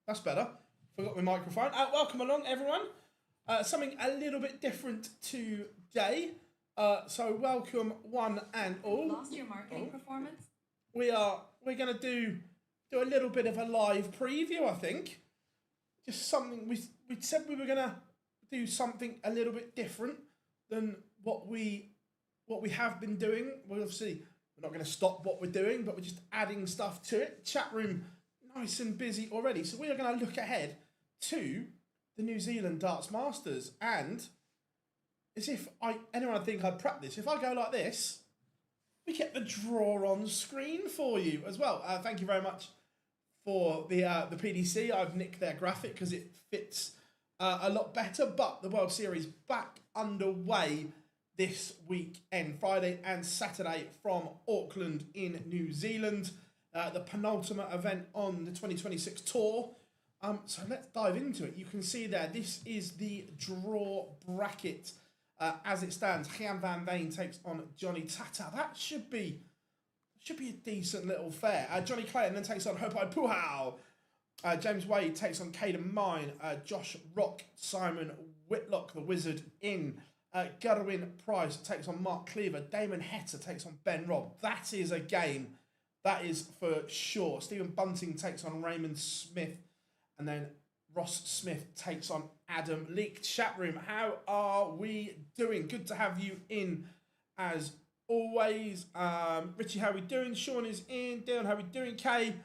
That's better. Forgot my microphone. Welcome along, everyone. Something a little bit different today. So welcome one and all. Lost your marketing performance? We're gonna do a little bit of a live preview, I think. Just something we said we were gonna do something a little bit different than what we have been doing. We're not gonna stop what we're doing, but we're just adding stuff to it. Chat room nice and busy already. So we are gonna look ahead to the New Zealand Darts Masters, and as if anyone would think I'd prep this, if I go like this, we get the draw on screen for you as well. Thank you very much for the PDC. I've nicked their graphic because it fits a lot better, but the World Series back underway this weekend, Friday and Saturday from Auckland in New Zealand. The penultimate event on the 2026 tour. So let's dive into it. You can see there, this is the draw bracket as it stands. Gian van Veen takes on Jonny Clayton. That should be a decent little fair. Jonny Clayton then takes on Hopai Puhau. James Wade takes on Caden Mine. Josh Rock, Simon Whitlock, the Wizard in. Gerwyn Price takes on Mark Cleaver. Damon Heta takes on Ben Robb. That is a game. That is for sure. Stephen Bunting takes on Raymond Smith. And then Ross Smith takes on Adam Leake. Chat room, how are we doing? Good to have you in as always. Richie, how are we doing? Sean is in. Dylan, how are we doing? Kay,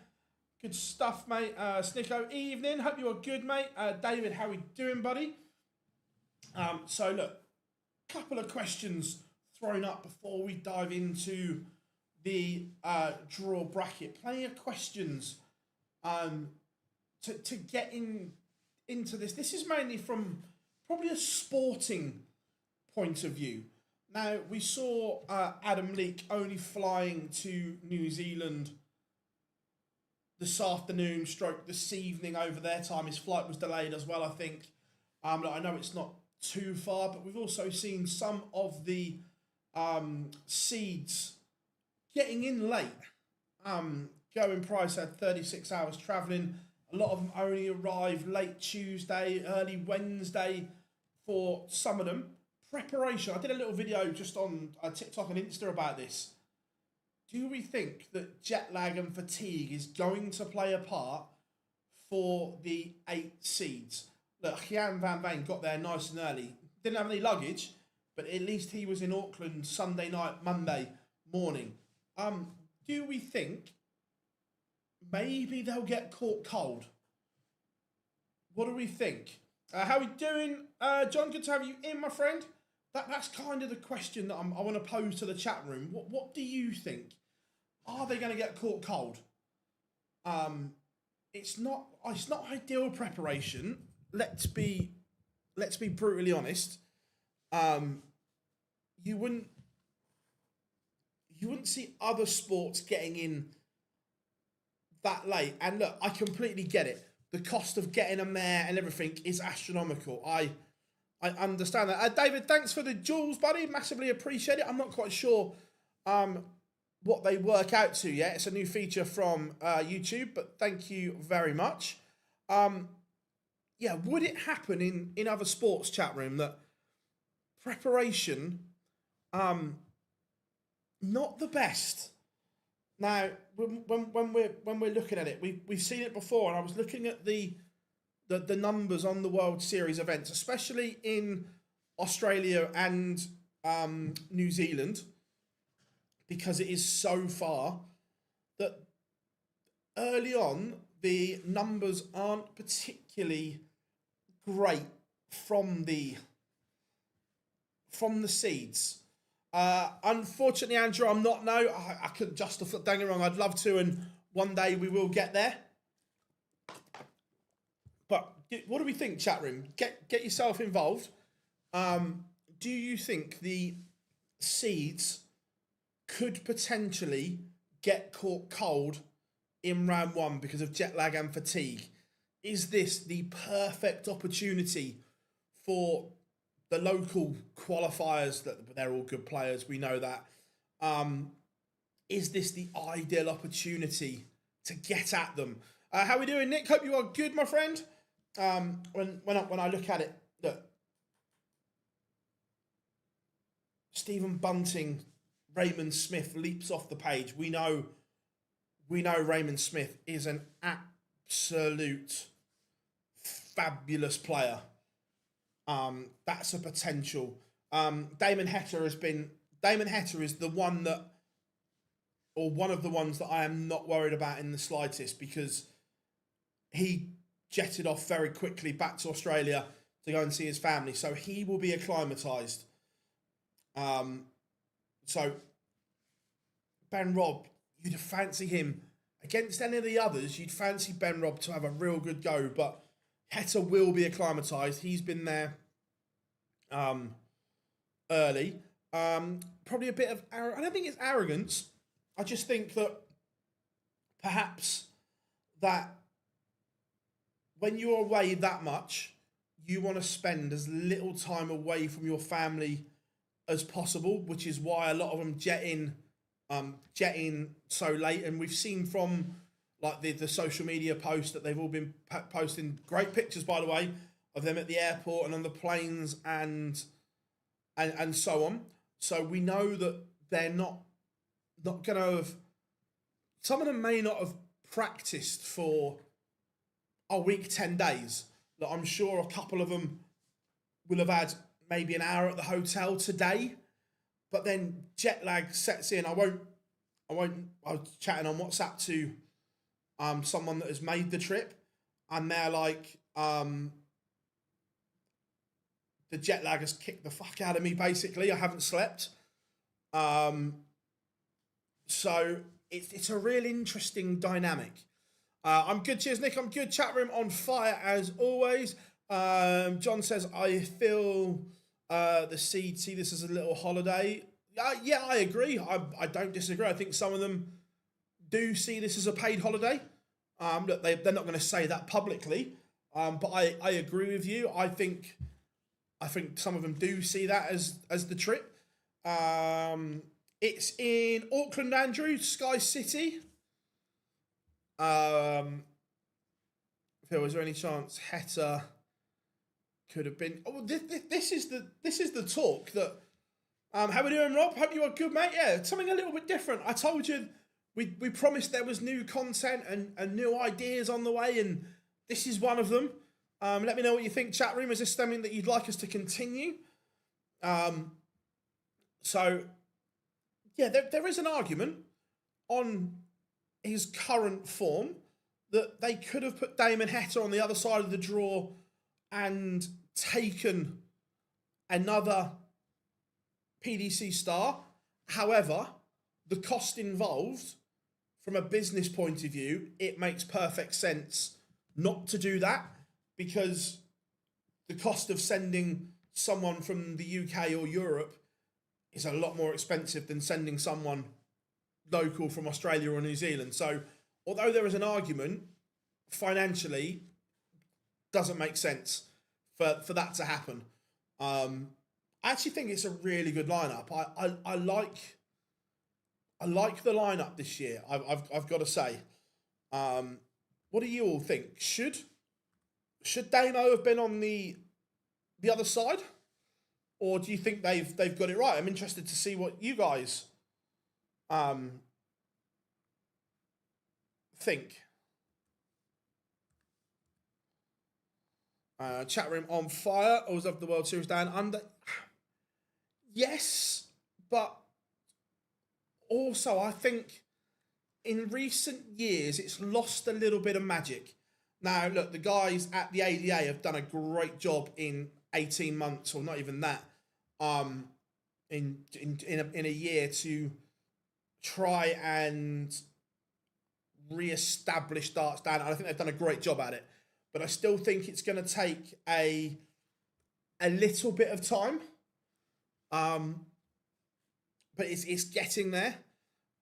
good stuff, mate. Snicko, evening. Hope you are good, mate. David, how are we doing, buddy? So, look, couple of questions thrown up before we dive into the draw bracket. Plenty of questions to get into this. This is mainly from probably a sporting point of view. Now, we saw Adam Leake only flying to New Zealand this afternoon, stroke this evening over their time. His flight was delayed as well, I think. I know it's not too far, but we've also seen some of the seeds getting in late. Gerwyn Price had 36 hours travelling. A lot of them only arrived late Tuesday, early Wednesday for some of them. Preparation. I did a little video just on TikTok and Insta about this. Do we think that jet lag and fatigue is going to play a part for the 8 seeds? Look, Gian van Veen got there nice and early. Didn't have any luggage, but at least he was in Auckland Sunday night, Monday morning. Do we think maybe they'll get caught cold? What do we think? How are we doing? John, good to have you in, my friend. That's kind of the question that I want to pose to the chat room. What do you think? Are they going to get caught cold? It's not ideal preparation. Let's be brutally honest. You wouldn't see other sports getting in that late. And look, I completely get it. The cost of getting a mare and everything is astronomical. I understand that. David, thanks for the jewels, buddy. Massively appreciate it. I'm not quite sure what they work out to yet. It's a new feature from YouTube, but thank you very much. Yeah, would it happen in other sports, chat room, that preparation not the best? Now, when we're looking at it, we've seen it before, and I was looking at the numbers on the World Series events, especially in Australia and New Zealand, because it is so far that early on the numbers aren't particularly great from the seeds. Unfortunately, Andrew, I'm not. No, I couldn't justify. Don't get me wrong. I'd love to, and one day we will get there. But what do we think, chat room? Get yourself involved. Do you think the seeds could potentially get caught cold in round 1 because of jet lag and fatigue? Is this the perfect opportunity for the local qualifiers? That they're all good players, we know that. Is this the ideal opportunity to get at them? How we doing, Nick? Hope you are good, my friend. When I look at it, look, Stephen Bunting, Raymond Smith leaps off the page. We know Raymond Smith is an absolute fabulous player. That's a potential. Damon Heta is the one that, or one of the ones that I am not worried about in the slightest, because he jetted off very quickly back to Australia to go and see his family. So he will be acclimatised. So Ben Robb, you'd fancy him against any of the others. You'd fancy Ben Robb to have a real good go, but Heta will be acclimatised. He's been there early. Probably a bit of I don't think it's arrogance. I just think that perhaps that when you're away that much, you want to spend as little time away from your family as possible, which is why a lot of them jet in so late. And we've seen from like the social media posts that they've all been posting great pictures, by the way, of them at the airport and on the planes and so on. So we know that they're not going to have. Some of them may not have practiced for a week, 10 days. Like, I'm sure a couple of them will have had maybe an hour at the hotel today, but then jet lag sets in. I was chatting on WhatsApp to someone that has made the trip, and they're like, the jet lag has kicked the fuck out of me, basically. I haven't slept. So it's a real interesting dynamic. I'm good, cheers, Nick. I'm good. Chat room on fire as always. John says, I feel the seed see this as a little holiday. Yeah, I agree. I don't disagree. I think some of them do see this as a paid holiday. Look, they're not going to say that publicly, but I agree with you. I think some of them do see that as the trip. It's in Auckland, Andrew, Sky City. Phil, is there any chance Heta could have been? Oh, this is the talk that. How we doing, Rob? Hope you are good, mate. Yeah, something a little bit different. I told you we promised there was new content and new ideas on the way, and this is one of them. Let me know what you think, chat room. Is this something that you'd like us to continue? So, yeah, there is an argument on his current form that they could have put Damon Heta on the other side of the draw and taken another PDC star. However, the cost involved from a business point of view, it makes perfect sense not to do that, because the cost of sending someone from the UK or Europe is a lot more expensive than sending someone local from Australia or New Zealand. So although there is an argument, financially doesn't make sense for that to happen. I actually think it's a really good lineup. I like the lineup this year. I've got to say. What do you all think? Should Damo have been on the other side, or do you think they've got it right? I'm interested to see what you guys think. Chat room on fire. Always love the World Series down under. Yes, but also I think in recent years it's lost a little bit of magic. Now, look, the guys at the ADA have done a great job in 18 months, or not even that, in a year to try and re-establish darts down. And I think they've done a great job at it. But I still think it's going to take a little bit of time. But it's getting there.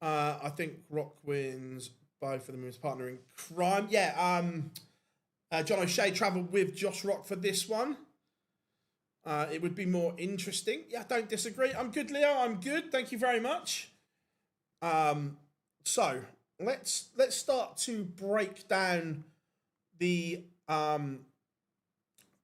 I think Rock wins both of them as partner in crime. Yeah, John O'Shea travelled with Josh Rock for this one. It would be more interesting. Yeah, I don't disagree. I'm good, Leo. I'm good. Thank you very much. So, let's start to break down the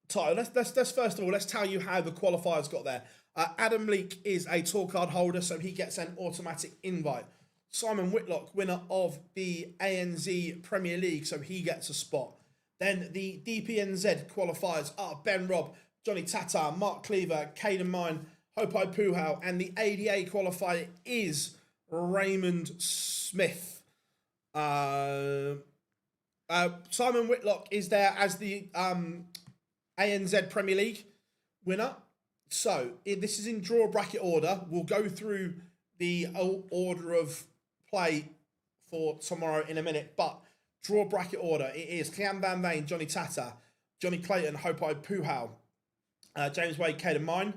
title. Let's first of all, let's tell you how the qualifiers got there. Adam Leake is a tour card holder, so he gets an automatic invite. Simon Whitlock, winner of the ANZ Premier League, so he gets a spot. Then the DPNZ qualifiers are Ben Robb, Johnny Tata, Mark Cleaver, Caden Mine, Hopai Puhau, and the ADA qualifier is Raymond Smith. Simon Whitlock is there as the ANZ Premier League winner. So this is in draw bracket order. We'll go through the order of play for tomorrow in a minute, but draw bracket order, it is Gian van Veen, Johnny Tata, Jonny Clayton, Hopai Puhau, James Wade, Caden Mine,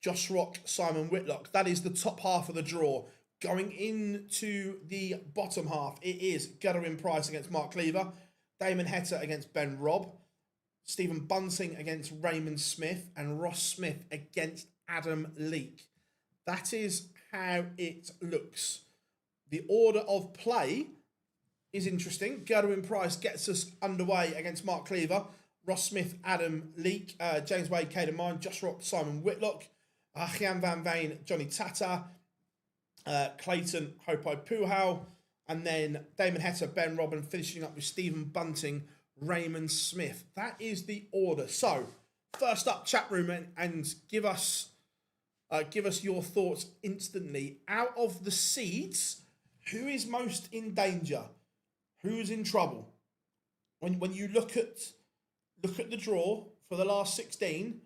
Josh Rock, Simon Whitlock. That is the top half of the draw. Going into the bottom half, it is Gerwyn Price against Mark Cleaver, Damon Heta against Ben Robb, Stephen Bunting against Raymond Smith, and Ross Smith against Adam Leake. That is how it looks. The order of play is interesting. Gerwyn Price gets us underway against Mark Cleaver, Ross Smith, Adam Leake, James Wade, Caden Mine, Josh Rock, Simon Whitlock, Gian van Veen, Johnny Tata, Clayton, Hopai Puhau, and then Damon Heta, Ben Robb, finishing up with Stephen Bunting, Raymond Smith. That is the order. So, first up, chat room, and give us your thoughts instantly. Out of the seeds, who is most in danger? Who's in trouble? When you look at the draw for the last 16,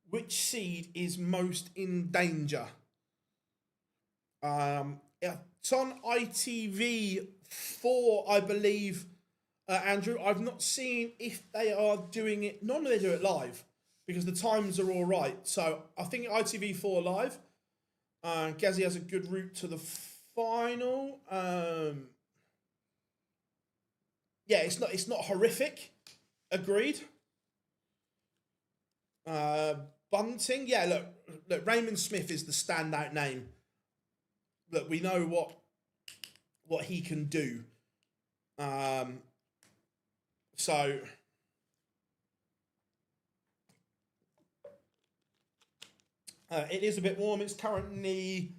which seed is most in danger? It's on ITV4, I believe, Andrew. I've not seen if they are doing it. Normally they do it live because the times are all right. So I think ITV4 live. Gazzy has a good route to the final. Yeah, it's not horrific. Agreed. Bunting, yeah. Look. Raymond Smith is the standout name. Look, we know what he can do. So it is a bit warm. It's currently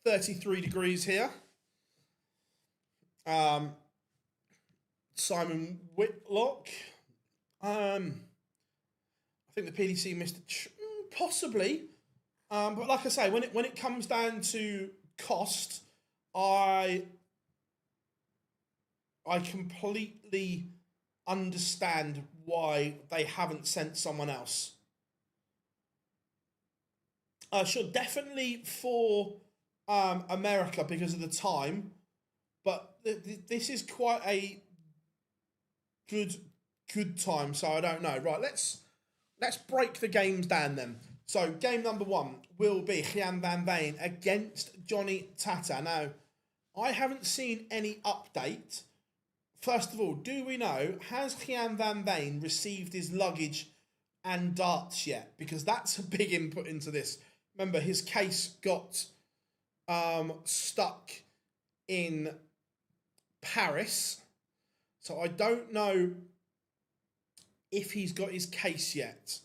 33 degrees here. Simon Whitlock. I think the PDC missed possibly. But like I say, when it comes down to cost, I completely understand why they haven't sent someone else. Sure, definitely for America because of the time, but this is quite a good time. So I don't know. Right, let's break the games down then. So game number 1 will be Gian van Veen against Johnny Tata. Now, I haven't seen any update. First of all, do we know, has Gian van Veen received his luggage and darts yet? Because that's a big input into this. Remember, his case got stuck in Paris. So I don't know if he's got his case yet.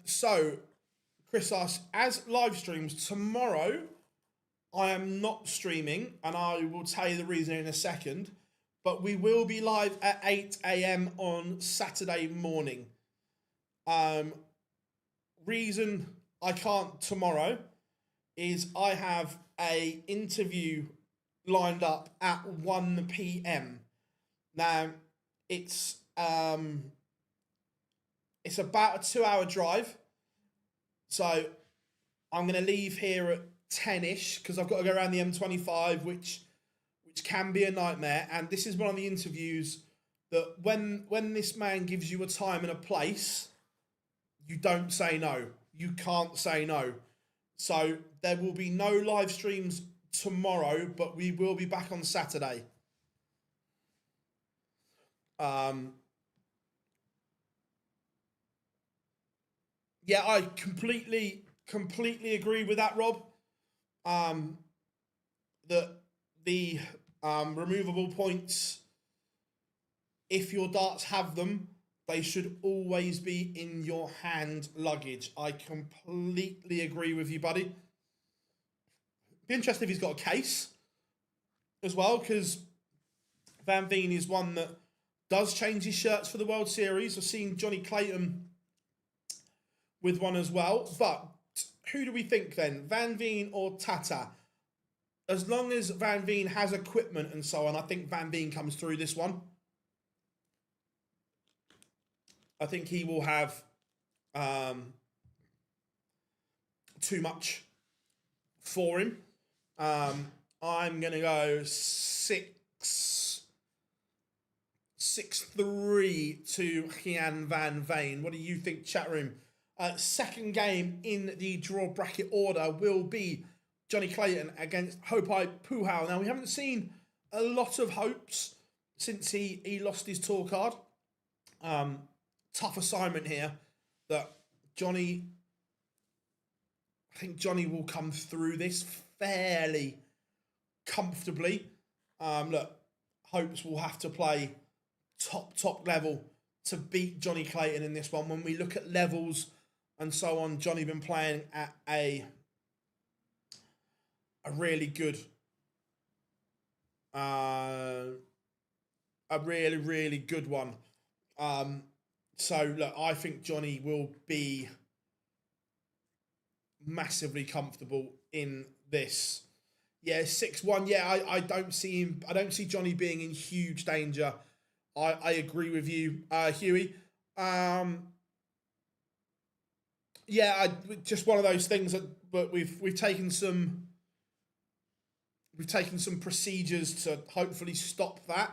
So Chris asks, as live streams tomorrow, I am not streaming, and I will tell you the reason in a second, but we will be live at 8 a.m. on Saturday morning. Reason I can't tomorrow is I have a interview lined up at 1 p.m. Now, it's about a 2-hour drive. So I'm going to leave here at 10-ish because I've got to go around the M25, which can be a nightmare. And this is one of the interviews that when this man gives you a time and a place, you don't say no. You can't say no. So there will be no live streams tomorrow, but we will be back on Saturday. Yeah, I completely agree with that, Rob. that the removable points, if your darts have them, they should always be in your hand luggage. I completely agree with you, buddy. Be interested if he's got a case as well, because Van Veen is one that does change his shirts for the World Series. I've seen Jonny Clayton with one as well. But who do we think then? Van Veen or Tata? As long as Van Veen has equipment and so on, I think Van Veen comes through this one. I think he will have too much for him. I'm going to go 6-3 to Gian van Veen. What do you think, chat room? Second game in the draw bracket order will be Jonny Clayton against Hopai Puhau. Now, we haven't seen a lot of Hopes since he lost his tour card. Tough assignment here that I think Jonny will come through this fairly comfortably. Look, Hopes will have to play top level to beat Jonny Clayton in this one. When we look at levels and so on, Jonny been playing at a really good, a really good one. So look, I think Jonny will be massively comfortable in this. Yeah, 6-1. Yeah, I don't see him. I don't see Jonny being in huge danger. I agree with you, Huey. Yeah, just one of those things that we've taken some procedures to hopefully stop that,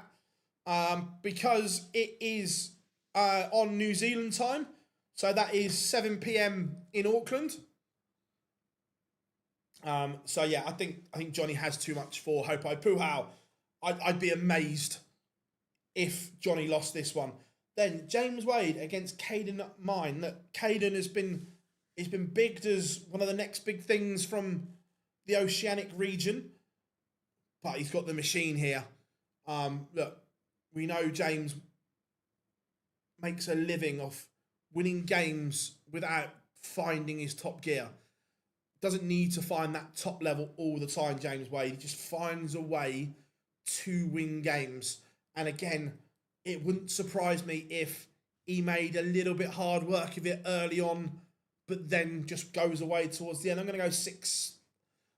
because it is on New Zealand time, so that is 7 p.m. in Auckland. So yeah, I think Jonny has too much for Hopai Puhau. I'd be amazed if Jonny lost this one. Then James Wade against Caden Mine. That Caden has been bigged as one of the next big things from the Oceanic region, but he's got the machine here. Look, we know James makes a living off winning games without finding his top gear. Doesn't need to find that top level all the time, James Wade. He just finds a way to win games. And again, it wouldn't surprise me if he made a little bit hard work of it early on, but then just goes away towards the end. I'm going to go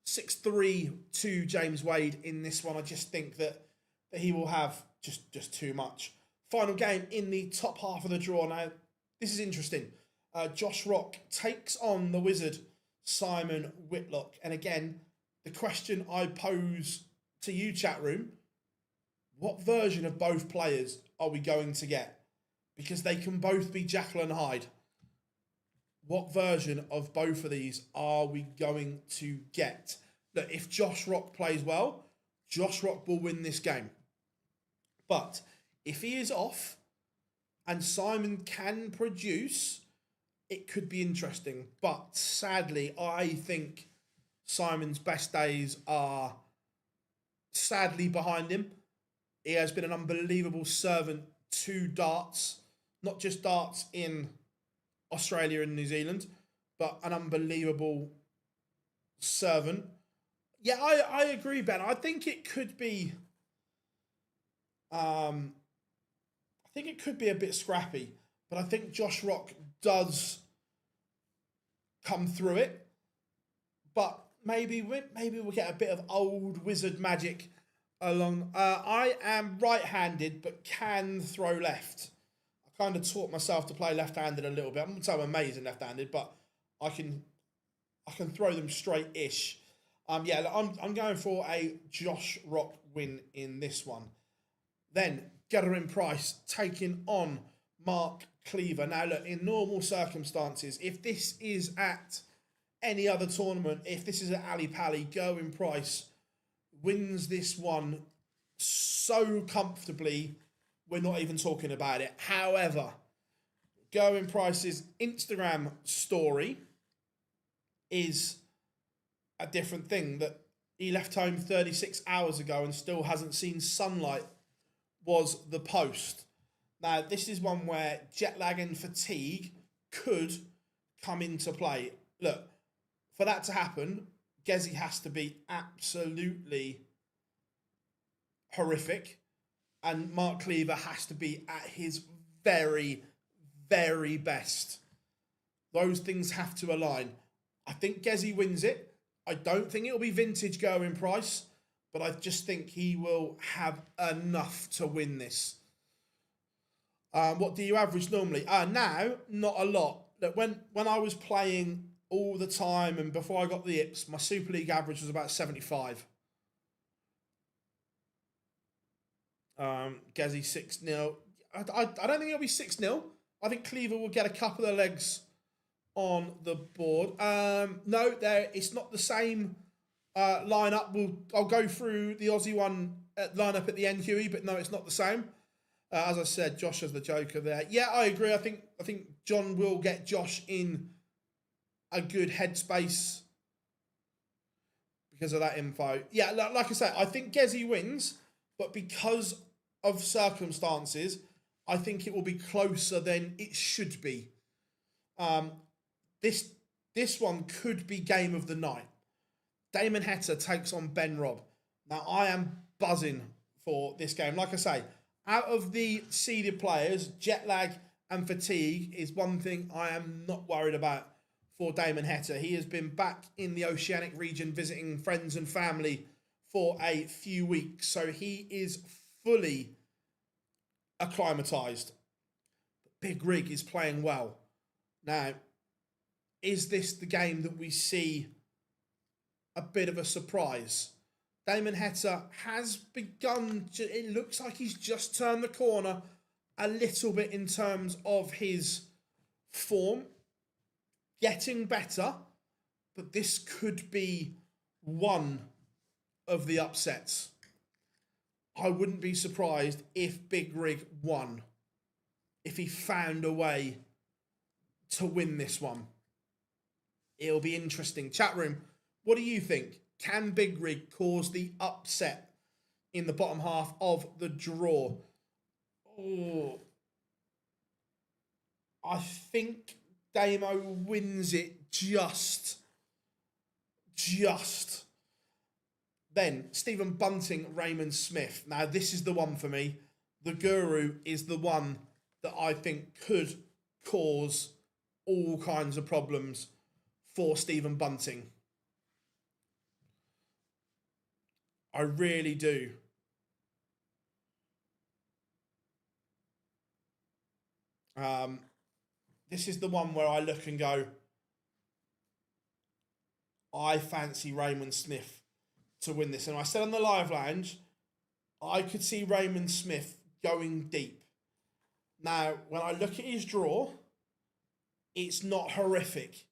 6-3 to James Wade in this one. I just think that he will have just too much. Final game in the top half of the draw. Now, this is interesting. Josh Rock takes on the Wizard, Simon Whitlock. And again, the question I pose to you, chat room, what version of both players are we going to get? Because they can both be Jekyll and Hyde. What version of both of these are we going to get? Look, if Josh Rock plays well, Josh Rock will win this game. But if he is off and Simon can produce, it could be interesting. But sadly, I think Simon's best days are sadly behind him. He has been an unbelievable servant to darts, not just darts in Australia and New Zealand, but an unbelievable servant. Yeah, I agree, Ben. I think it could be a bit scrappy, but I think Josh Rock does come through it. But maybe we'll get a bit of old wizard magic along. I am right-handed, but can throw left. I kind of taught myself to play left-handed a little bit. I'm not so amazing left-handed, but I can throw them straight-ish. I'm going for a Josh Rock win in this one. Then Gerwyn Price taking on Mark Cleaver. Now look, in normal circumstances, if this is at any other tournament, if this is at Ali Pali, Gerwyn Price wins this one so comfortably, we're not even talking about it. However, Gerwyn Price's Instagram story is a different thing. That he left home 36 hours ago and still hasn't seen sunlight was the post. Now, this is one where jet lag and fatigue could come into play. Look, for that to happen, Gezi has to be absolutely horrific, and Mark Cleaver has to be at his very, very best. Those things have to align. I think Gezi wins it. I don't think it'll be vintage Gerwyn Price, but I just think he will have enough to win this. What do you average normally? Now, not a lot. Look, when I was playing all the time and before I got the IPS, my Super League average was about 75. Gezi 6-0. I don't think it'll be 6-0. I think Cleaver will get a couple of legs on the board. No, it's not the same lineup. I'll go through the Aussie one lineup at the end, Huey, but no, it's not the same. As I said, Josh as the Joker there. Yeah, I agree. I think John will get Josh in a good headspace because of that info. Yeah, like I said, I think Gezi wins, but because of circumstances, I think it will be closer than it should be. This one could be game of the night. Damon Heta takes on Ben Robb. Now, I am buzzing for this game. Like I say, out of the seeded players, jet lag and fatigue is one thing I am not worried about for Damon Heta. He has been back in the Oceanic region visiting friends and family for a few weeks, so he is fully acclimatised. Big Rig is playing well. Now, is this the game that we see a bit of a surprise? Damon Heta has begun, it looks like he's just turned the corner a little bit in terms of his form, getting better, but this could be one of the upsets. I wouldn't be surprised if Big Rig won, if he found a way to win this one. It'll be interesting. Chat room, what do you think? Can Big Rig cause the upset in the bottom half of the draw? Oh, I think Damo wins it just. Then, Stephen Bunting, Raymond Smith. Now, this is the one for me. The Guru is the one that I think could cause all kinds of problems for Stephen Bunting. I really do. This is the one where I look and go, I fancy Raymond Smith to win this. And I said on the live lounge, I could see Raymond Smith going deep. Now, when I look at his draw, it's not horrific.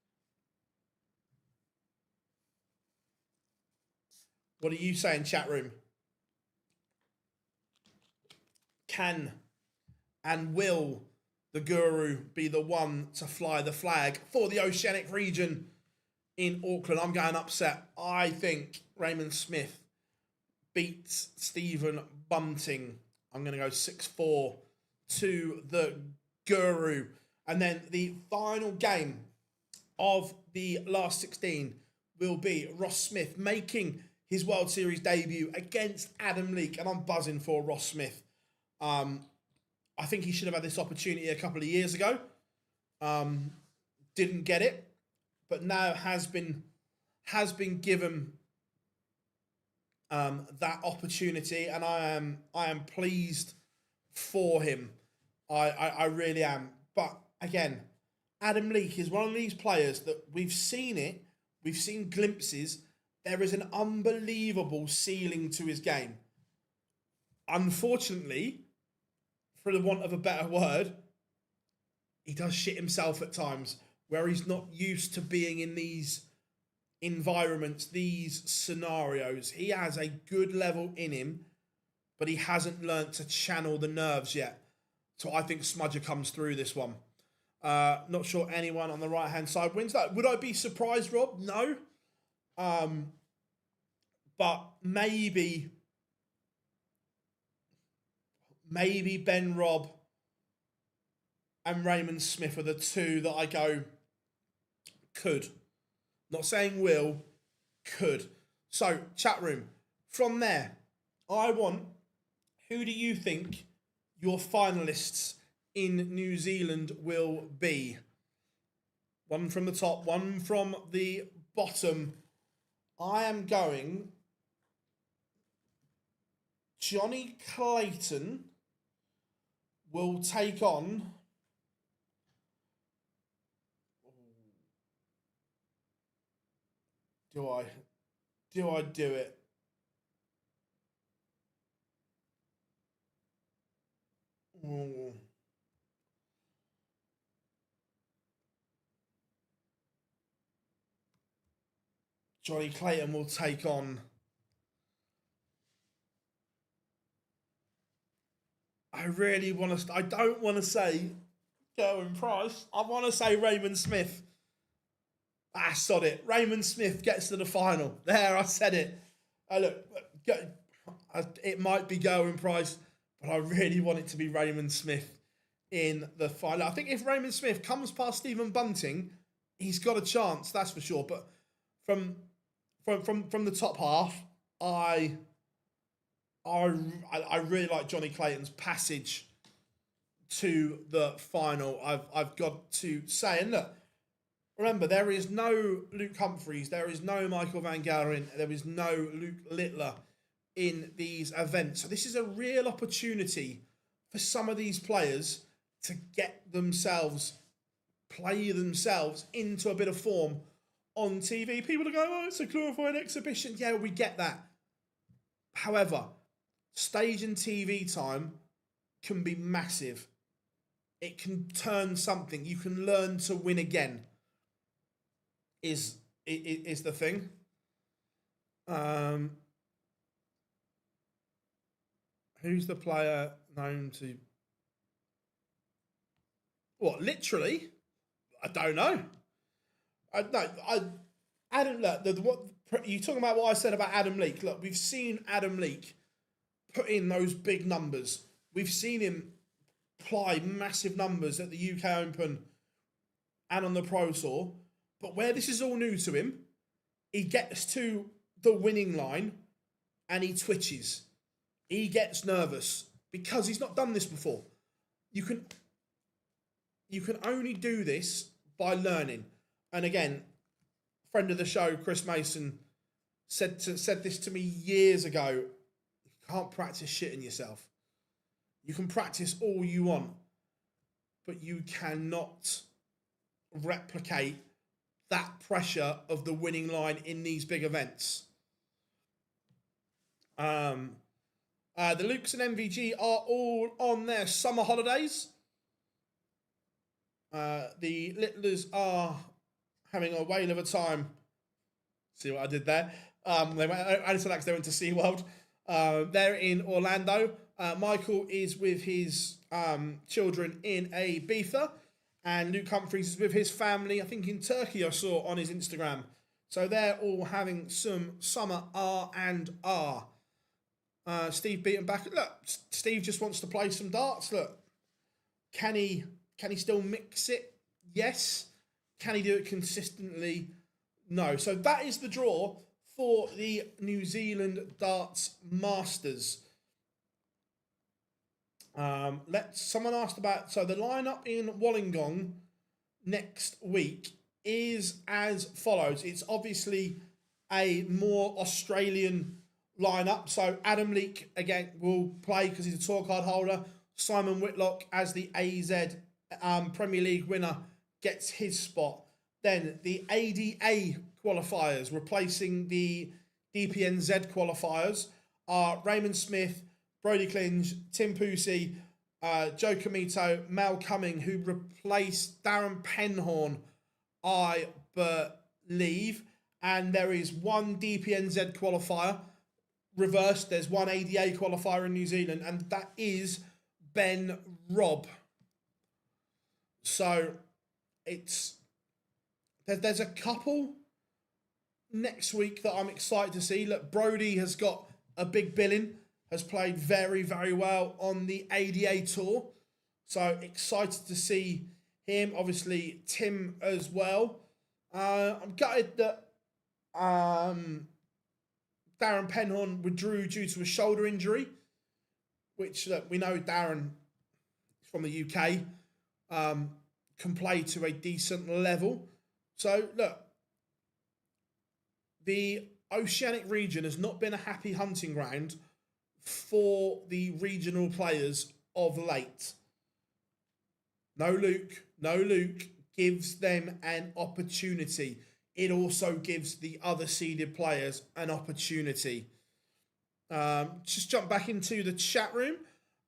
What are you saying, chat room? Can and will the Guru be the one to fly the flag for the Oceanic region in Auckland? I'm going upset. I think Raymond Smith beats Stephen Bunting. I'm going to go 6-4 to the Guru. And then the final game of the last 16 will be Ross Smith making his World Series debut against Adam Leake. And I'm buzzing for Ross Smith. I think he should have had this opportunity a couple of years ago. Didn't get it, but now has been given that opportunity, and I am pleased for him. I really am. But again, Adam Leake is one of these players that we've seen glimpses. There is an unbelievable ceiling to his game. Unfortunately, for the want of a better word, he does shit himself at times where he's not used to being in these environments, these scenarios. He has a good level in him, but he hasn't learnt to channel the nerves yet. So I think Smudger comes through this one. Not sure anyone on the right-hand side wins that. Would I be surprised, Rob? No. but maybe Ben Robb and Raymond Smith are the two that I go, could. Not saying will, could. So, chat room. From there, who do you think your finalists in New Zealand will be? One from the top, one from the bottom. I am going Jonny Clayton will take on do I do it? Ooh. Jonny Clayton will take on. I really want to. I don't want to say Gerwyn Price. I want to say Raymond Smith. Ah, sod it. Raymond Smith gets to the final. There, I said it. Look, it might be Gerwyn Price, but I really want it to be Raymond Smith in the final. I think if Raymond Smith comes past Stephen Bunting, he's got a chance, that's for sure. But from the top half, I really like Jonny Clayton's passage to the final. I've got to say, and look, remember, there is no Luke Humphries, there is no Michael van Gerwen, there is no Luke Littler in these events. So this is a real opportunity for some of these players to play themselves into a bit of form on TV. People are going, oh, it's a glorified exhibition. Yeah, we get that. However, stage and TV time can be massive. It can turn something. You can learn to win again. Is the thing. Who's the player known to? What, literally? I don't know. Adam, look, you talking about what I said about Adam Leake? Look, we've seen Adam Leake put in those big numbers. We've seen him apply massive numbers at the UK Open and on the Pro Tour. But where this is all new to him, he gets to the winning line and he twitches. He gets nervous because he's not done this before. You can only do this by learning. And again, friend of the show, Chris Mason, said this to me years ago. You can't practice shitting yourself. You can practice all you want, but you cannot replicate that pressure of the winning line in these big events. The Lukes and MVG are all on their summer holidays. The Littlers are having a whale of a time. See what I did there? I just like they went to SeaWorld. They're in Orlando. Michael is with his children in Ibiza. And Luke Humphries is with his family, I think in Turkey, I saw on his Instagram. So they're all having some summer R&R. Steve beaten back. Look, Steve just wants to play some darts. Look, can he still mix it? Yes. Can he do it consistently? No. So that is the draw for the New Zealand Darts Masters. Someone asked about, so the lineup in Wollongong next week is as follows. It's obviously a more Australian lineup. So Adam Leake again will play because he's a tour card holder. Simon Whitlock as the AZ Premier League winner gets his spot. Then the ADA qualifiers replacing the DPNZ qualifiers are Raymond Smith, Brody Clinge, Tim Pusey, Joe Comito, Mal Cumming, who replaced Darren Penhorn, I believe. And there is one DPNZ qualifier reversed. There's one ADA qualifier in New Zealand, and that is Ben Robb. So there's a couple next week that I'm excited to see. Look, Brody has got a big billing, has played very, very well on the ADA Tour. So excited to see him. Obviously, Tim as well. I'm gutted that Darren Penhorn withdrew due to a shoulder injury, which we know Darren from the UK can play to a decent level. So, look, the Oceanic region has not been a happy hunting ground for the regional players of late. No Luke gives them an opportunity. It also gives the other seeded players an opportunity. Just jump back into the chat room.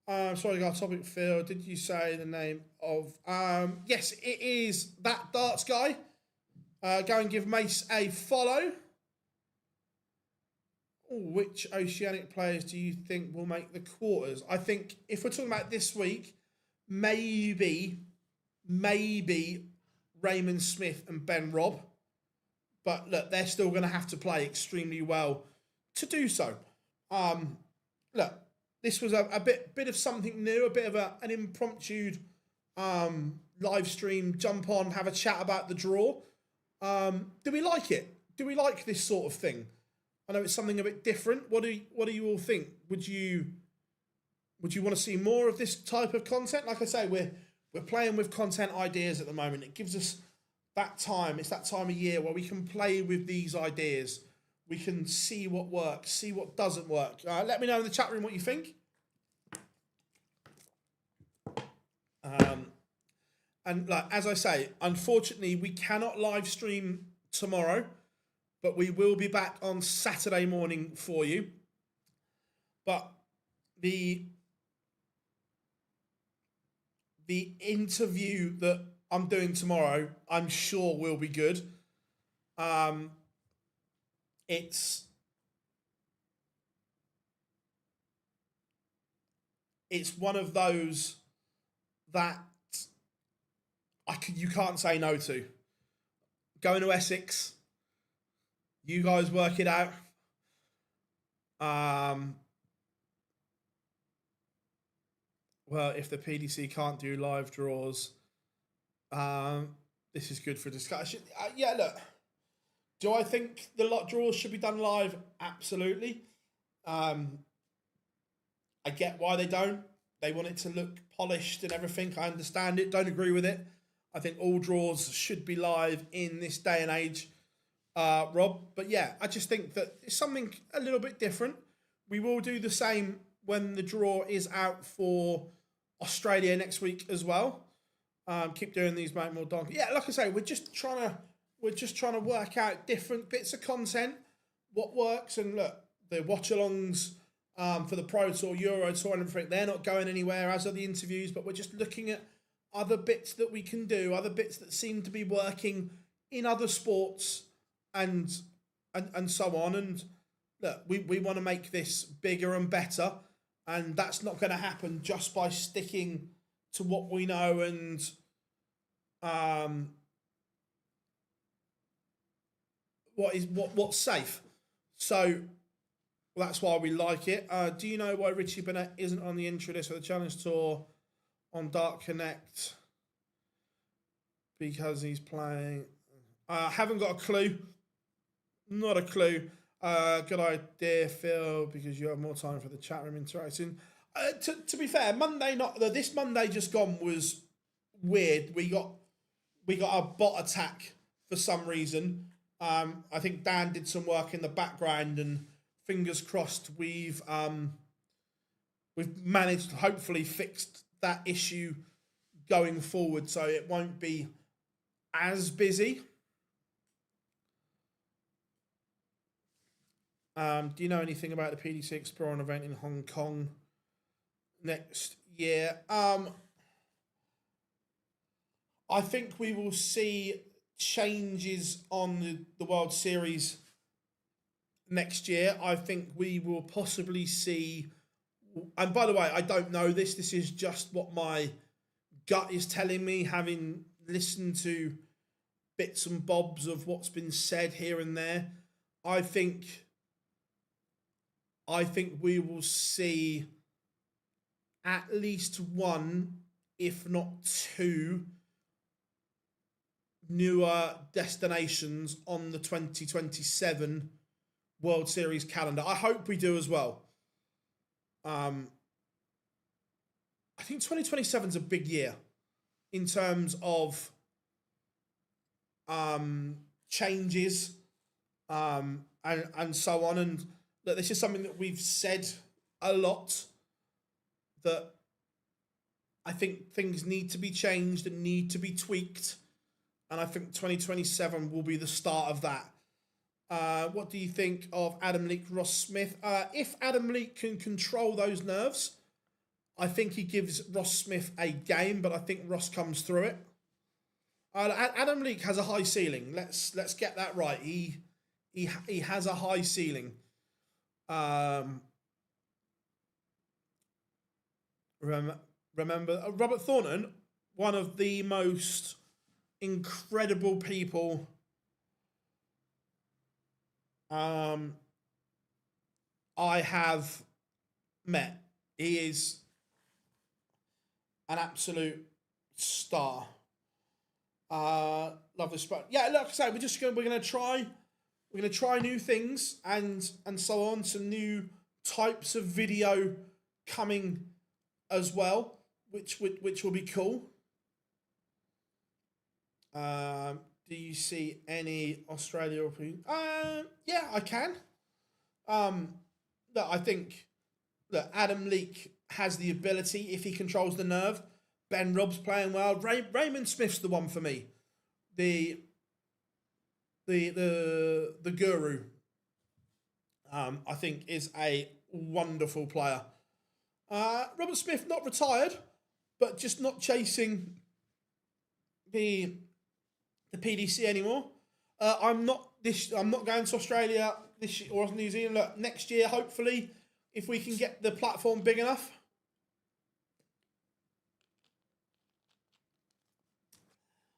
Sorry, our topic, Phil. Did you say the name of... yes, it is that darts guy. Go and give Mace a follow. Which Oceanic players do you think will make the quarters? I think if we're talking about this week, maybe Raymond Smith and Ben Robb. But look, they're still going to have to play extremely well to do so. Look, this was a bit of something new, a bit of an impromptu live stream. Jump on, have a chat about the draw. Do we like it? Do we like this sort of thing? I know it's something a bit different. What do you all think? Would you want to see more of this type of content? Like I say, we're playing with content ideas at the moment. It gives us that time. It's that time of year where we can play with these ideas. We can see what works, see what doesn't work. Let me know in the chat room what you think. And like as I say, unfortunately, we cannot live stream tomorrow, but we will be back on Saturday morning for you. But the interview that I'm doing tomorrow, I'm sure will be good. It's one of those that you can't say no to. Going to Essex, you guys work it out. Well, if the PDC can't do live draws, this is good for discussion. Yeah, look. Do I think the lot draws should be done live? Absolutely. I get why they don't. They want it to look polished and everything. I understand it. Don't agree with it. I think all draws should be live in this day and age, Rob. But yeah, I just think that it's something a little bit different. We will do the same when the draw is out for Australia next week as well. Keep doing these, mate, more donkey. Yeah, like I say, we're just trying to work out different bits of content, what works, and look, the watch-alongs for the Pro Tour, Euro Tour, and everything, they're not going anywhere, as are the interviews, but we're just looking at other bits that we can do, other bits that seem to be working in other sports, and so on. And look, we want to make this bigger and better, and that's not going to happen just by sticking to what we know and what's safe. So that's why we like it. Do you know why Richie Burnett isn't on the intro list for the Challenge Tour on Dark Connect? Because he's playing. Haven't got a clue. Not a clue. Good idea, Phil, because you have more time for the chat room interaction. To be fair, this Monday just gone was weird. We got a bot attack for some reason. I think Dan did some work in the background, and fingers crossed we've managed to hopefully fixed that issue going forward, so it won't be as busy. Do you know anything about the PDC Explorer event in Hong Kong next year? I think we will see changes on the World Series next year. I think we will possibly see, and by the way, I don't know this. This is just what my gut is telling me, having listened to bits and bobs of what's been said here and there. I think we will see at least one, if not two, newer destinations on the 2027 World Series calendar. I hope we do as well. I think 2027 is a big year in terms of changes and so on. And look, this is something that we've said a lot, that I think things need to be changed and need to be tweaked. And I think 2027 will be the start of that. What do you think of Adam Leake, Ross Smith? If Adam Leake can control those nerves, I think he gives Ross Smith a game, but I think Ross comes through it. Adam Leake has a high ceiling. Let's get that right. He has a high ceiling. Remember Robert Thornton, one of the most incredible people I have met. He is an absolute star. Love this spot. Yeah, like I say, we're gonna try new things and so on. Some new types of video coming as well, which will be cool. Do you see any Australia or yeah, I can. Look, I think that Adam Leake has the ability if he controls the nerve. Ben Robb's playing well. Raymond Smith's the one for me. The guru. I think is a wonderful player. Robert Smith not retired, but just not chasing the PDC anymore. I'm not going to Australia this year or New Zealand. Look, next year, hopefully, if we can get the platform big enough.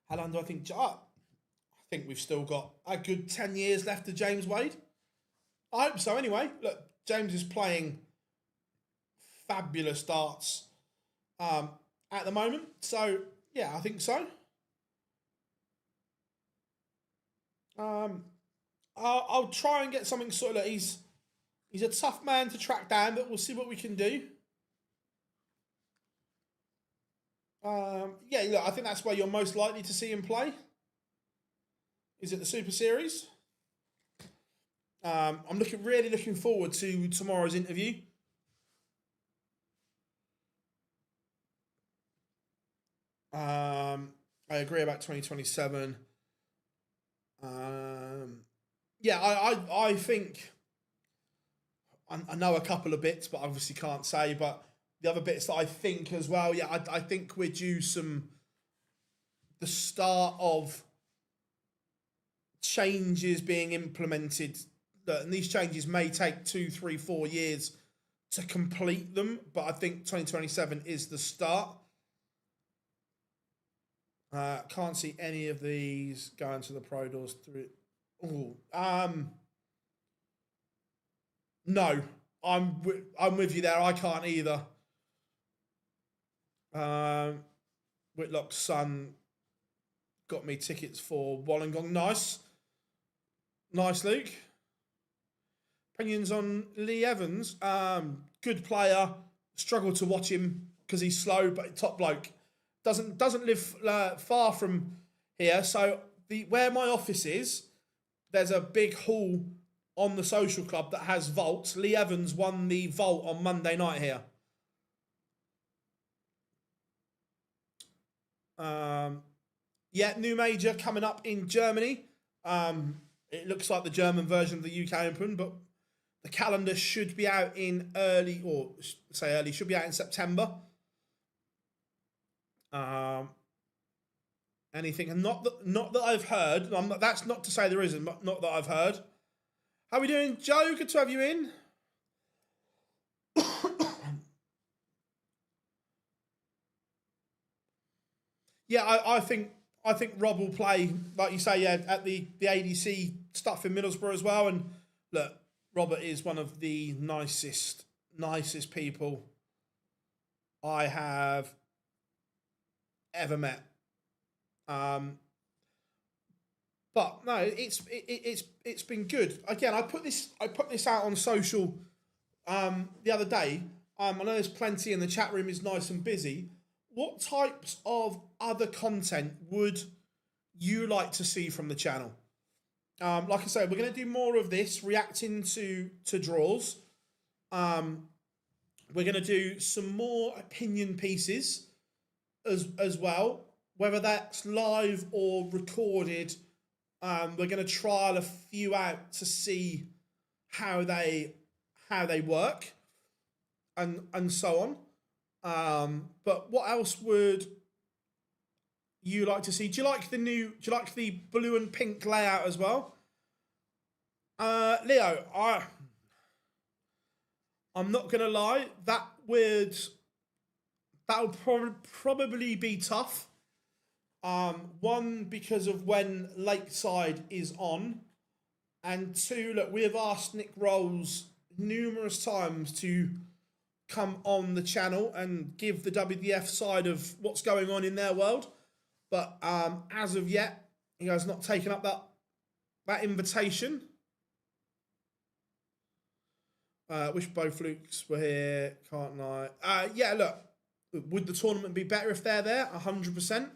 How long do I think? I think we've still got a good 10 years left of James Wade. I hope so. Anyway, look, James is playing fabulous darts at the moment. So yeah, I think so. I'll try and get something sort of. He's a tough man to track down, but we'll see what we can do. Yeah, look, I think that's where you're most likely to see him play. Is it the Super Series? I'm really looking forward to tomorrow's interview. I agree about 2027. Yeah, I think I know a couple of bits, but obviously can't say. But the other bits that I think as well, yeah, I think we're due the start of changes being implemented. And these changes may take 2, 3, 4 years to complete them, but I think 2027 is the start. Can't see any of these going to the Pro Doors through. No, I'm with you there. I can't either. Whitlock's son got me tickets for Wollongong. Nice, Luke. Opinions on Lee Evans? Good player. Struggle to watch him because he's slow, but top bloke. Doesn't live far from here. So where my office is, there's a big hall on the social club that has vaults. Lee Evans won the vault on Monday night here. Yeah, new major coming up in Germany. It looks like the German version of the UK Open, but the calendar should be out in should be out in September. Anything, and not that I've heard. That's not to say there isn't, but not that I've heard. How are we doing, Joe? Good to have you in. Yeah, I think I think Rob will play, like you say, yeah, at the ADC stuff in Middlesbrough as well. And look, Robert is one of the nicest people I have ever met. But no, it's been good. Again, I put this out on social the other day. I know there's plenty in the chat room is nice and busy. What types of other content would you like to see from the channel? Like I said, we're going to do more of this, reacting to draws. We're going to do some more opinion pieces as well, whether that's live or recorded. We're going to trial a few out to see how they work and so on. But what else would you like to see? Do you like the blue and pink layout as well? Leo, I'm not gonna lie, that would probably be tough. One, because of when Lakeside is on, and two, look, we have asked Nick Rolls numerous times to come on the channel and give the WDF side of what's going on in their world. But as of yet, he has not taken up that invitation. Wish both Lukes were here, can't I? Yeah, look, would the tournament be better if they're there? 100%.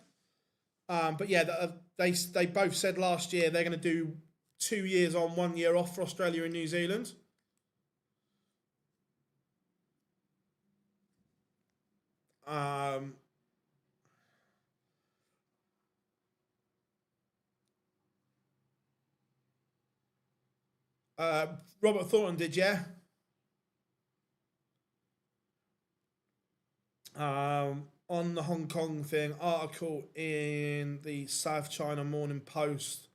But yeah, they both said last year they're going to do 2 years on, 1 year off for Australia and New Zealand. Robert Thornton did, yeah. On the Hong Kong thing, article in the South China Morning Post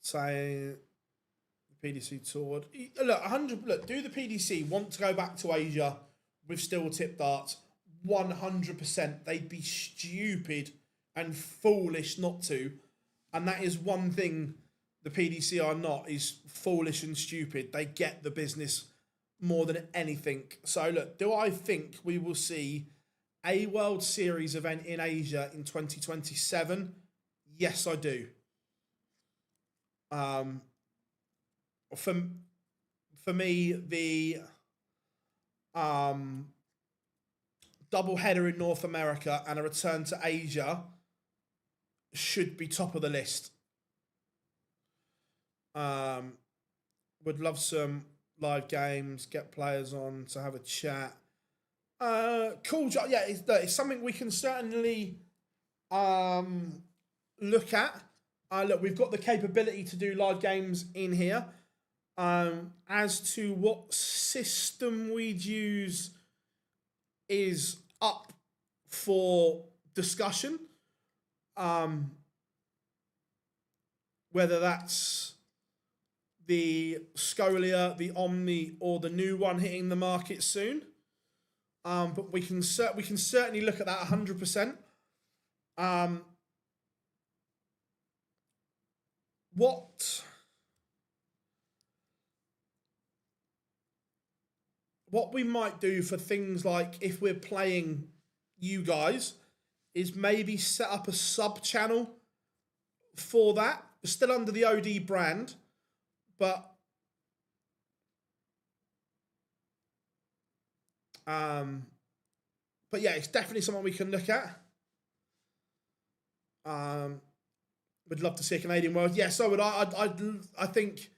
saying the PDC toured. Look, 100. Look, do the PDC want to go back to Asia with still tip darts? 100%. They'd be stupid and foolish not to, and that is one thing the PDC are not, is foolish and stupid. They get the business more than anything. So look, do I think we will see a World Series event in Asia in 2027? Yes, I do. For me, the double header in North America and a return to Asia should be top of the list. Would love some live games, get players on to have a chat. Cool job. Yeah, it's something we can certainly look at. Look, we've got the capability to do live games in here. As to what system we'd use is up for discussion. Whether that's the Scolia, the Omni, or the new one hitting the market soon. But we can certainly look at that 100%. What we might do for things like if we're playing you guys is maybe set up a sub channel for that, still under the OD brand, but yeah, it's definitely something we can look at. Would love to see a Canadian World. Yes, I would. I think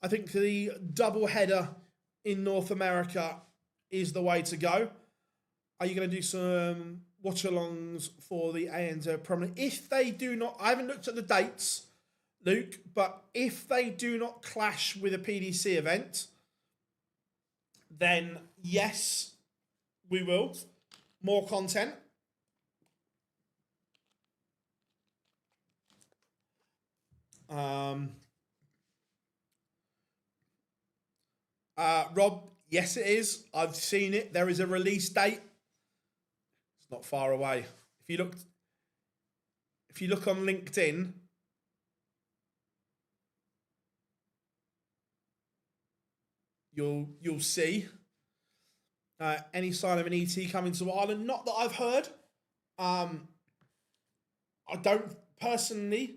the double header in North America is the way to go. Are you going to do some watch-alongs for the ANZ Premier League? If they do not, I haven't looked at the dates, Luke, but if they do not clash with a PDC event, then yes, we will. More content. Rob, yes it is. I've seen it. There is a release date. It's not far away. if you look on LinkedIn, you'll see any sign of an ET coming to Ireland. Not that I've heard. I don't personally.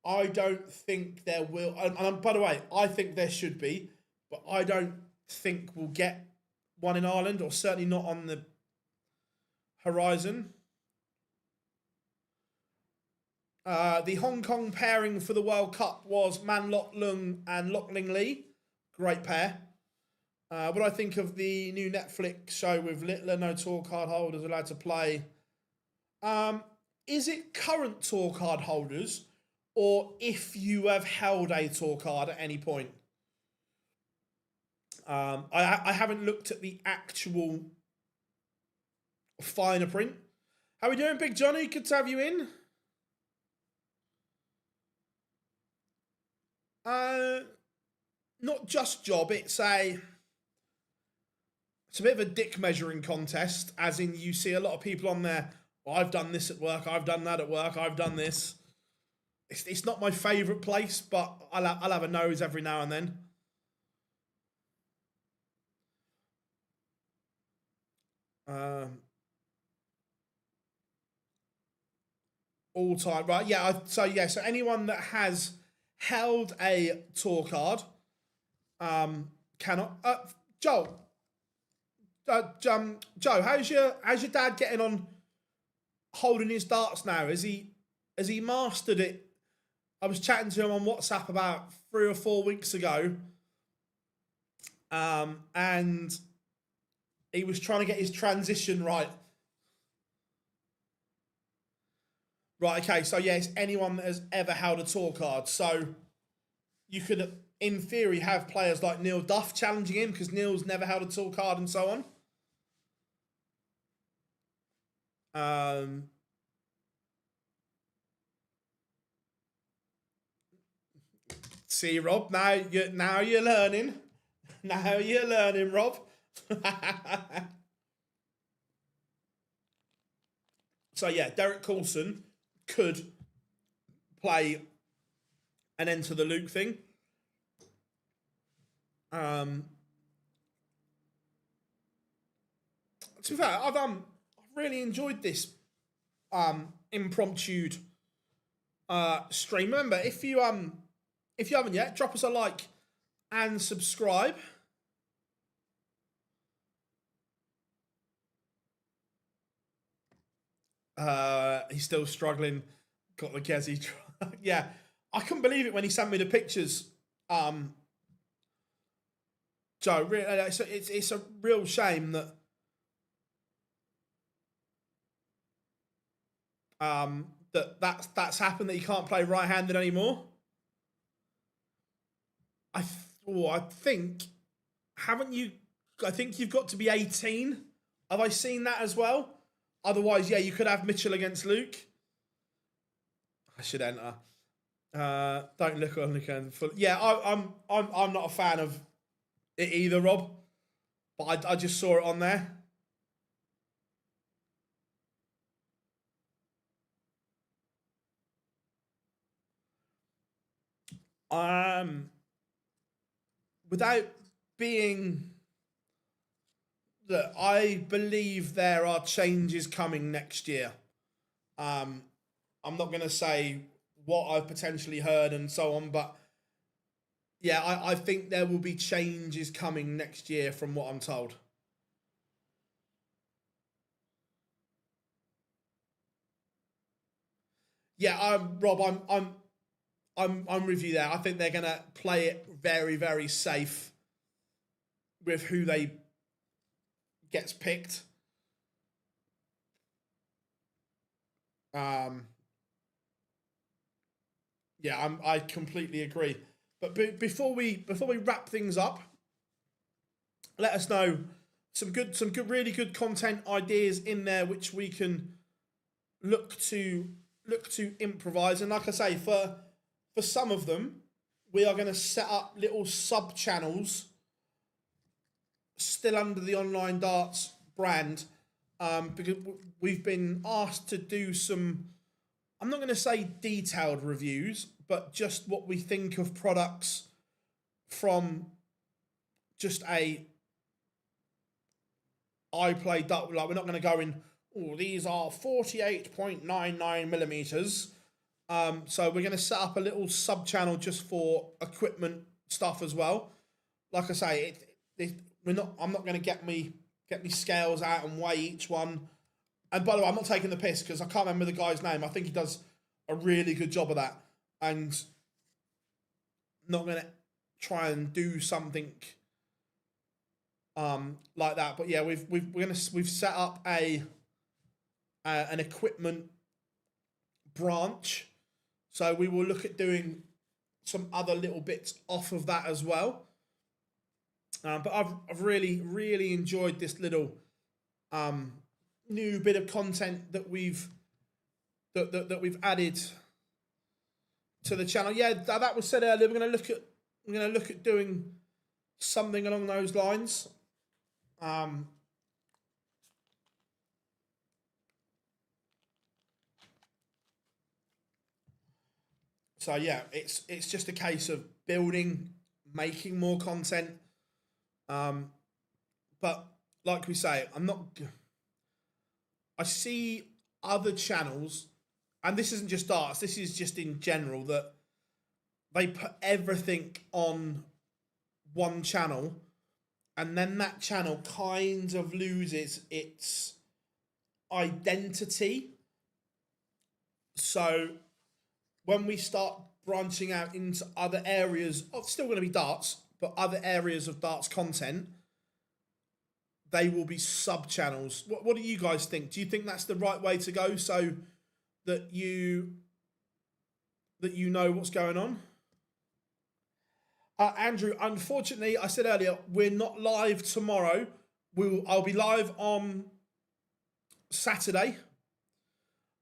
I don't think there will. And by the way, I think there should be, but I don't think we'll get one in Ireland, or certainly not on the horizon. The Hong Kong pairing for the World Cup was Man Lok Lung and Lok Ling Lee. Great pair. What do I think of the new Netflix show with Littler, no tour card holders allowed to play? Is it current tour card holders, or if you have held a tour card at any point? I haven't looked at the actual finer print. How we doing, Big Johnny? Good to have you in. Not just job, it's a bit of a dick measuring contest, as in you see a lot of people on there, well, I've done this at work, I've done that at work, I've done this. It's not my favourite place, but I'll have a nose every now and then. All time, right? Yeah. So anyone that has held a tour card, cannot. Joe, how's your dad getting on holding his darts now? Has he mastered it? I was chatting to him on WhatsApp about 3 or 4 weeks ago, and he was trying to get his transition right. Right, okay, so it's anyone that has ever held a tour card. So you could, in theory, have players like Neil Duff challenging him, because Neil's never held a tour card and so on. See, Rob, now you're learning. Now you're learning, Rob. So Derek Coulson could play and enter the Luke thing. To be fair, I've really enjoyed this impromptu stream. Remember, if you haven't yet, drop us a like and subscribe. He's still struggling. Got the Gezi. Yeah, I couldn't believe it when he sent me the pictures. Joe, really, it's a real shame that that's happened, that he can't play right-handed anymore. I think, haven't you? I think you've got to be 18. Have I seen that as well? Otherwise, you could have Mitchell against Luke. I should enter. Don't look on again. Yeah, I'm not a fan of it either, Rob. But I just saw it on there. Without being... Look, I believe there are changes coming next year. I'm not going to say what I've potentially heard and so on, but I think there will be changes coming next year from what I'm told. Yeah, Rob, I'm with you there. I think they're going to play it very, very safe with who they gets picked. I completely agree. But before we wrap things up, let us know some really good content ideas in there which we can look to improvise. And like I say, for some of them, we are going to set up little sub channels still under the Online Darts brand, because we've been asked to do some I'm not going to say detailed reviews, but just what we think of products from just a like we're not going to go in, oh, these are 48.99 millimeters. So we're going to set up a little sub channel just for equipment stuff as well. Like I say, I'm not going to get me scales out and weigh each one. And by the way, I'm not taking the piss because I can't remember the guy's name. I think he does a really good job of that. And not going to try and do something like that. But yeah, we've set up an equipment branch. So we will look at doing some other little bits off of that as well. But I've really enjoyed this little new bit of content that we've added to the channel. Yeah, that was said earlier. We're going to look at doing something along those lines. So yeah, it's just a case of building, making more content. But like we say, I see other channels, and this isn't just darts, this is just in general, that they put everything on one channel, and then that channel kind of loses its identity. So when we start branching out into other areas of, still going to be darts, but other areas of darts content, they will be sub channels. What do you guys think? Do you think that's the right way to go, so that you know what's going on? Andrew, unfortunately, I said earlier, we're not live tomorrow. I'll be live on Saturday.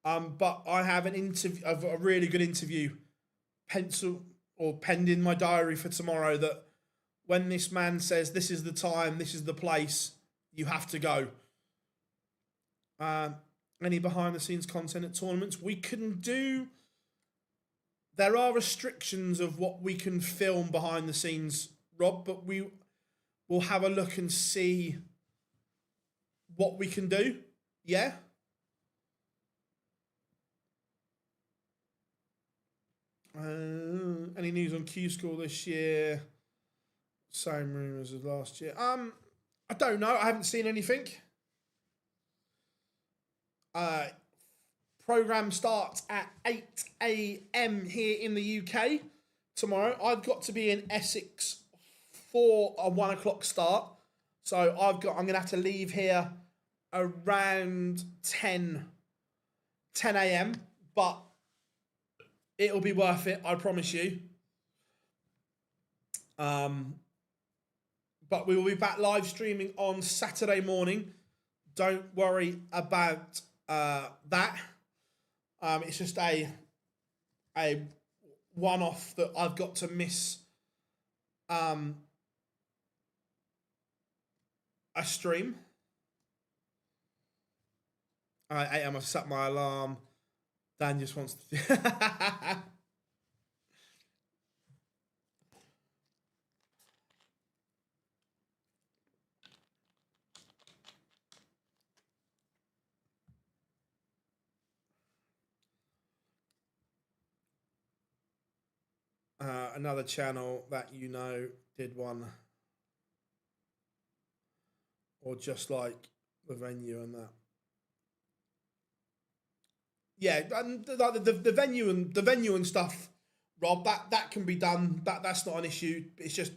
But I have a really good interview penned in my diary for tomorrow, that when this man says this is the time, this is the place, you have to go. Any behind the scenes content at tournaments? We can do. There are restrictions of what we can film behind the scenes, Rob, but we will have a look and see what we can do. Yeah. Any news on Q School this year? Same rumours as last year. I don't know. I haven't seen anything. Program starts at 8 a.m. here in the UK tomorrow. I've got to be in Essex for a 1 o'clock start, so I'm going to have to leave here around 10 a.m. But it'll be worth it, I promise you. But we will be back live streaming on Saturday morning. Don't worry about that. It's just a one-off that I've got to miss a stream. 8 a.m. I've set my alarm. Dan just wants to... Another channel that you know did one, or just like the venue and that. Yeah, and the venue and stuff, Rob. That can be done. That's not an issue. It's just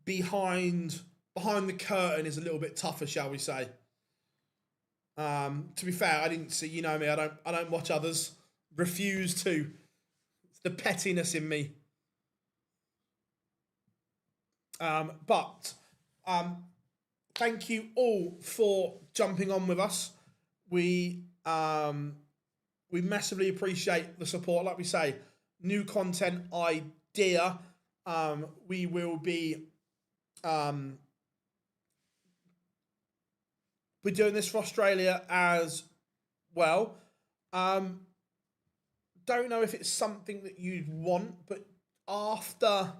behind the curtain is a little bit tougher, shall we say? To be fair, I didn't see. You know me. I don't watch others. Refuse to. It's the pettiness in me. But thank you all for jumping on with us. We massively appreciate the support. Like we say, new content idea. We will be we're doing this for Australia as well. don't know if it's something that you'd want, but after,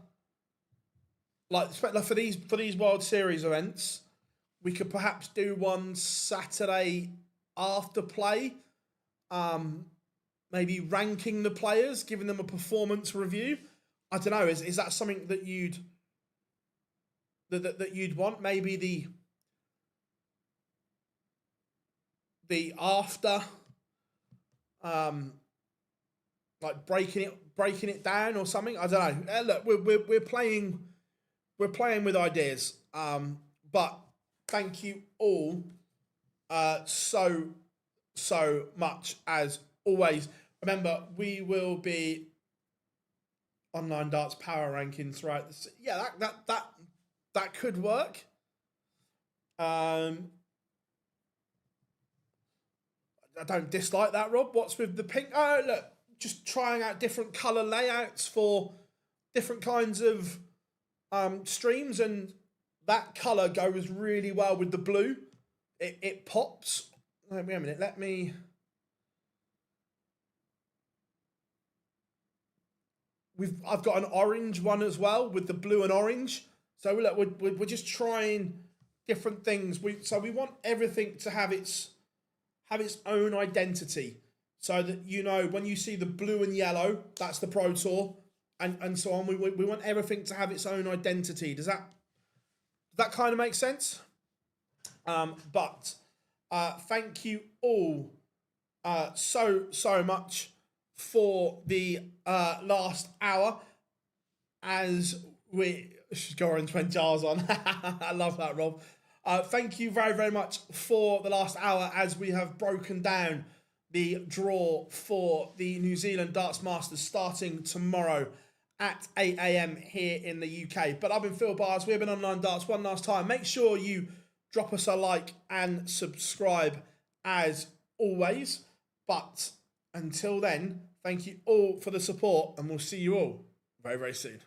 like for these World Series events, we could perhaps do one Saturday after play, maybe ranking the players, giving them a performance review. I don't know. Is that something that you'd want? Maybe the after, like breaking it down or something. I don't know. Look, we're playing with ideas. But thank you all so much as always. Remember, we will be online darts power rankings, right? Yeah, that could work. I don't dislike that, Rob. What's with the pink? Oh, look, just trying out different colour layouts for different kinds of streams, and that colour goes really well with the blue. It pops. Wait a minute, I've got an orange one as well with the blue and orange. So look, we're just trying different things. We want everything to have its own identity, so that you know when you see the blue and yellow, that's the Pro Tour, and so on. We want everything to have its own identity. Does that kind of make sense? But thank you all so much for the last hour, as she's got orange 20 jars on. I love that, Rob. Thank you very, very much for the last hour, as we have broken down the draw for the New Zealand Darts Masters starting tomorrow at 8 a.m. here in the UK. But I've been Phil Bars. We've been Online Darts one last time. Make sure you drop us a like and subscribe as always. But until then, thank you all for the support, and we'll see you all very, very soon.